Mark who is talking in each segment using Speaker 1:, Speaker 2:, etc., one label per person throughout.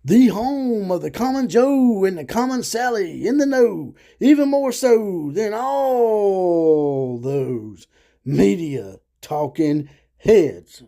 Speaker 1: The home of the common Joe and the common Sally in the know, even more so than all those media talking heads.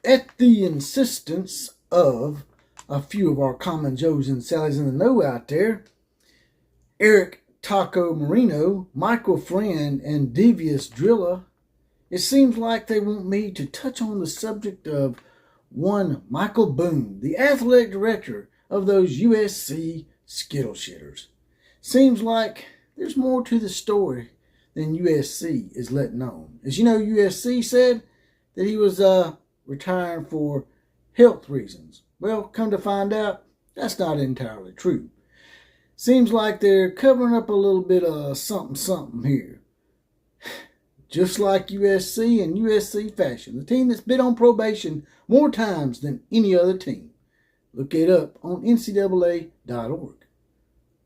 Speaker 1: At the insistence of a few of our common Joes and Sallys in the know out there, Eric Taco Marino, Michael Friend, and Devious Drilla, it seems like they want me to touch on the subject of one Michael Bohn, the athletic director of those USC Skittle Shitters. Seems like there's more to the story than USC is letting on. As you know, USC said that he was retiring for health reasons. Well, come to find out, that's not entirely true. Seems like they're covering up a little bit of something here. Just like USC and USC fashion, the team that's been on probation more times than any other team. Look it up on ncaa.org.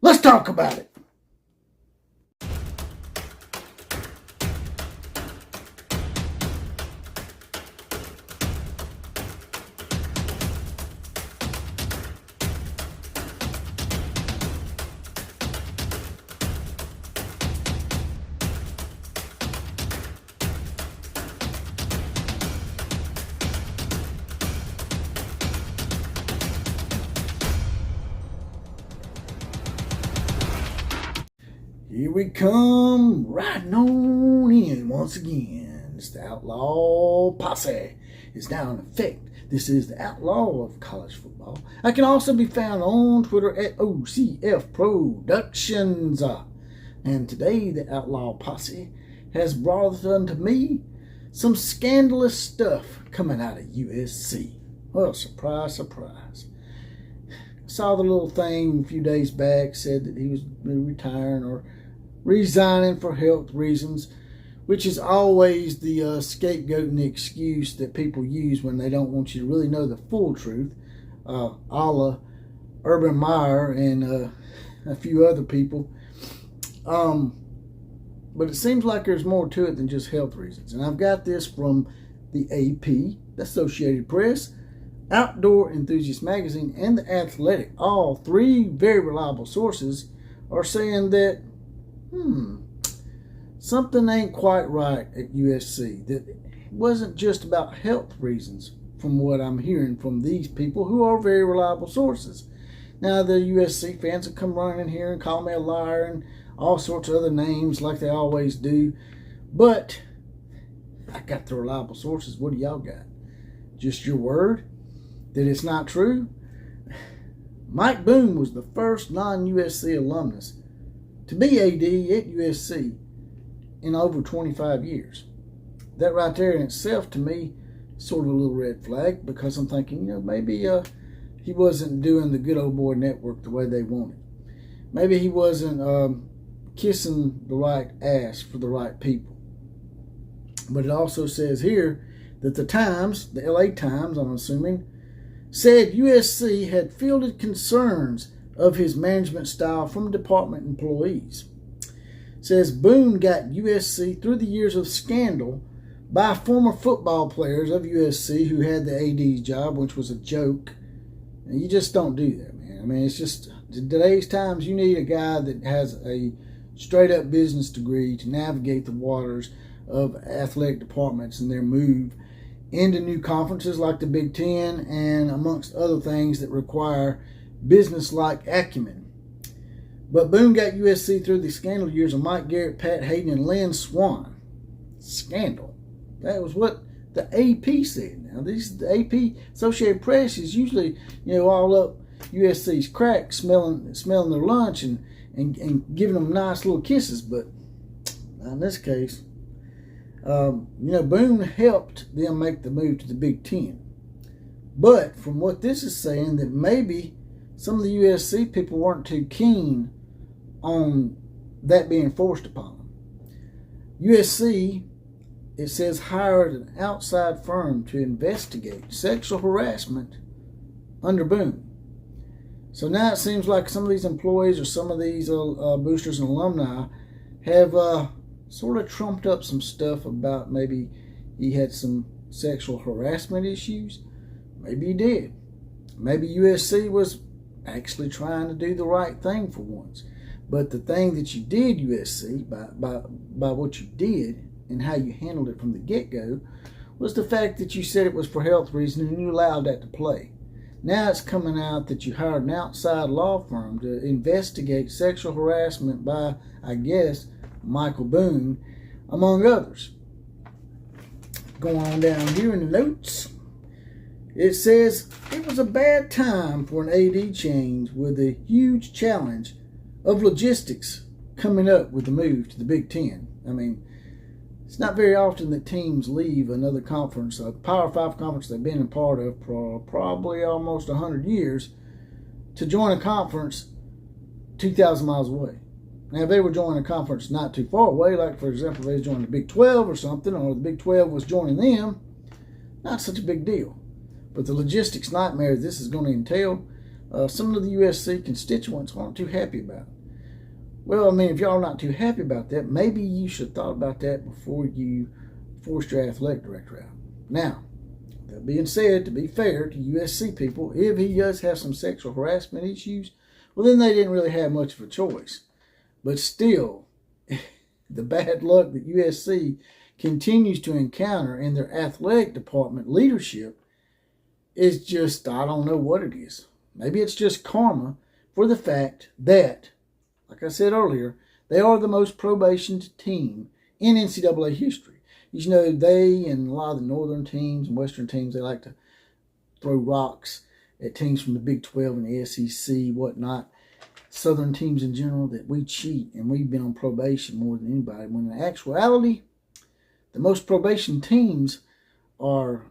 Speaker 1: Let's talk about it. Here we come, riding on in once again. It's the Outlaw Posse. It's now in effect. This is the Outlaw of college football. I can also be found on Twitter at OCF Productions. And today, the Outlaw Posse has brought unto me some scandalous stuff coming out of USC. Well, surprise, surprise. I saw the little thing a few days back, said that he was retiring or resigning for health reasons, which is always the scapegoating excuse that people use when they don't want you to really know the full truth, a la Urban Meyer and a few other people. But it seems like there's more to it than just health reasons. And I've got this from the AP, the Associated Press, Outdoor Enthusiast Magazine, and The Athletic. All three very reliable sources are saying that something ain't quite right at USC. That it wasn't just about health reasons, from what I'm hearing from these people who are very reliable sources. Now, the USC fans will come running in here and call me a liar and all sorts of other names like they always do. But I got the reliable sources. What do y'all got? Just your word that it's not true? Mike Bohn was the first non-USC alumnus to be AD at USC in over 25 years. That right there in itself, to me, is sort of a little red flag, because I'm thinking, maybe he wasn't doing the good old boy network the way they wanted. Maybe he wasn't kissing the right ass for the right people. But it also says here that the Times, the LA Times, I'm assuming, said USC had fielded concerns of his management style from department employees. Says Bohn got USC through the years of scandal by former football players of USC who had the AD's job, which was a joke. And you just don't do that, man. I mean, it's just today's times. You need a guy that has a straight up business degree to navigate the waters of athletic departments and their move into new conferences like the Big Ten, and amongst other things that require business-like acumen. But Bohn got USC through the scandal years of Mike Garrett, Pat Hayden, and Lynn Swann. Scandal. That was what the AP said. Now, the AP Associated Press is usually, all up USC's crack, smelling their lunch and giving them nice little kisses. But in this case, Bohn helped them make the move to the Big Ten. But from what this is saying, that maybe some of the USC people weren't too keen on that being forced upon them. USC, it says, hired an outside firm to investigate sexual harassment under Bohn. So now it seems like some of these employees or some of these boosters and alumni have sort of trumped up some stuff about maybe he had some sexual harassment issues. Maybe he did. Maybe USC was actually trying to do the right thing for once. But the thing that you did, USC, by what you did and how you handled it from the get-go, was the fact that you said it was for health reasons and you allowed that to play. Now it's coming out that you hired an outside law firm to investigate sexual harassment by, I guess, Michael Bohn, among others. Going on down here in the notes, it says it was a bad time for an AD change with a huge challenge of logistics coming up with the move to the Big Ten. I mean, it's not very often that teams leave another conference, a Power 5 conference they've been a part of for probably almost 100 years, to join a conference 2,000 miles away. Now, if they were joining a conference not too far away, like, for example, they joined the Big 12 or something, or the Big 12 was joining them, not such a big deal. But the logistics nightmare this is going to entail, some of the USC constituents aren't too happy about it. Well, I mean, if y'all are not too happy about that, maybe you should have thought about that before you forced your athletic director out. Now, that being said, to be fair to USC people, if he does have some sexual harassment issues, well, then they didn't really have much of a choice. But still, the bad luck that USC continues to encounter in their athletic department leadership is just, I don't know what it is. Maybe it's just karma for the fact that, like I said earlier, they are the most probationed team in NCAA history. You know, they and a lot of the northern teams and western teams, they like to throw rocks at teams from the Big 12 and the SEC, whatnot. Southern teams in general, that we cheat and we've been on probation more than anybody. When in actuality, the most probation teams are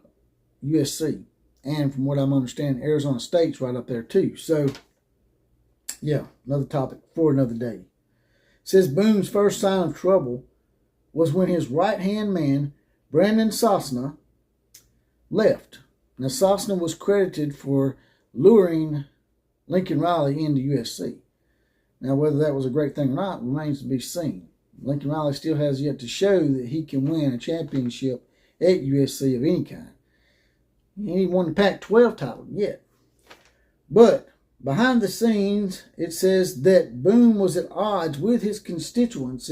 Speaker 1: USC. And from what I'm understanding, Arizona State's right up there too. So, yeah, another topic for another day. It says Boom's first sign of trouble was when his right-hand man, Brandon Sosna, left. Now, Sosna was credited for luring Lincoln Riley into USC. Now, whether that was a great thing or not remains to be seen. Lincoln Riley still has yet to show that he can win a championship at USC of any kind. He ain't won the Pac-12 title yet. But behind the scenes, it says that Boone was at odds with his constituents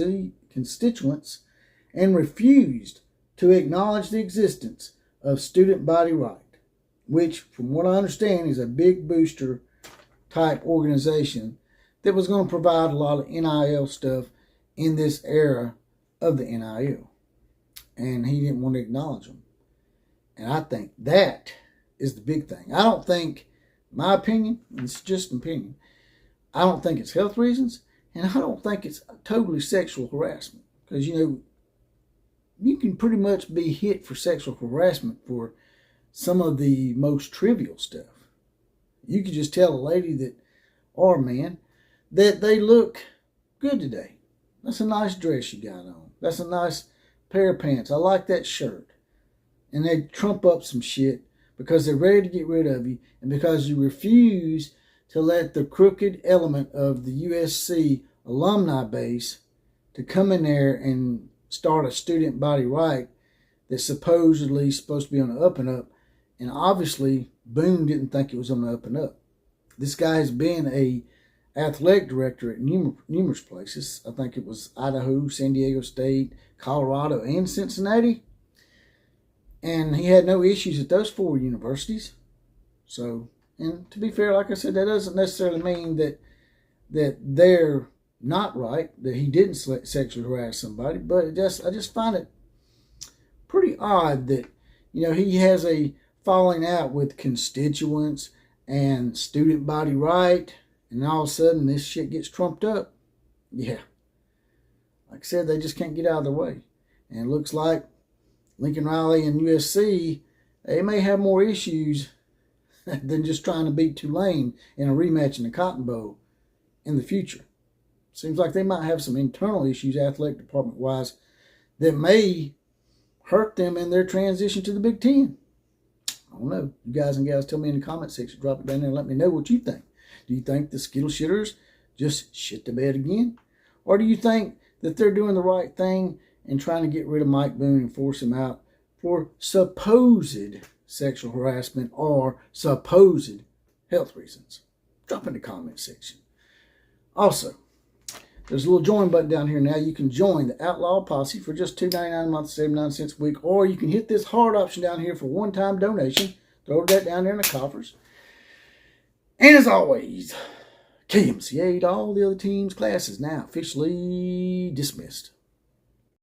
Speaker 1: and refused to acknowledge the existence of student body right, which, from what I understand, is a big booster type organization that was going to provide a lot of NIL stuff in this era of the NIL. And he didn't want to acknowledge them. And I think that is the big thing. I don't think, my opinion, it's just an opinion, I don't think it's health reasons, and I don't think it's totally sexual harassment. Because, you know, you can pretty much be hit for sexual harassment for some of the most trivial stuff. You could just tell a lady that, or a man, that they look good today. That's a nice dress you got on. That's a nice pair of pants. I like that shirt. And they trump up some shit because they're ready to get rid of you and because you refuse to let the crooked element of the USC alumni base to come in there and start a student body right that's supposedly supposed to be on the up and up. And obviously, Boone didn't think it was on the up and up. This guy has been a athletic director at numerous places. I think it was Idaho, San Diego State, Colorado, and Cincinnati. And he had no issues at those 4 universities. So, and to be fair, like I said, that doesn't necessarily mean that they're not right, that he didn't sexually harass somebody. But I just find it pretty odd that, you know, he has a falling out with constituents and student body right, and all of a sudden this shit gets trumped up. Yeah. Like I said, they just can't get out of the way. And it looks like Lincoln Riley and USC, they may have more issues than just trying to beat Tulane in a rematch in the Cotton Bowl in the future. Seems like they might have some internal issues, athletic department-wise, that may hurt them in their transition to the Big Ten. I don't know. You guys and gals, tell me in the comment section. Drop it down there and let me know what you think. Do you think the Skittle Shitters just shit the bed again? Or do you think that they're doing the right thing and trying to get rid of Mike Bohn and force him out for supposed sexual harassment or supposed health reasons? Drop in the comment section. Also, there's a little join button down here now. You can join the Outlaw Posse for just $2.99 a month, 79 cents a week, or you can hit this hard option down here for one-time donation. Throw that down there in the coffers. And as always, KMCA to all the other teams' classes now officially dismissed.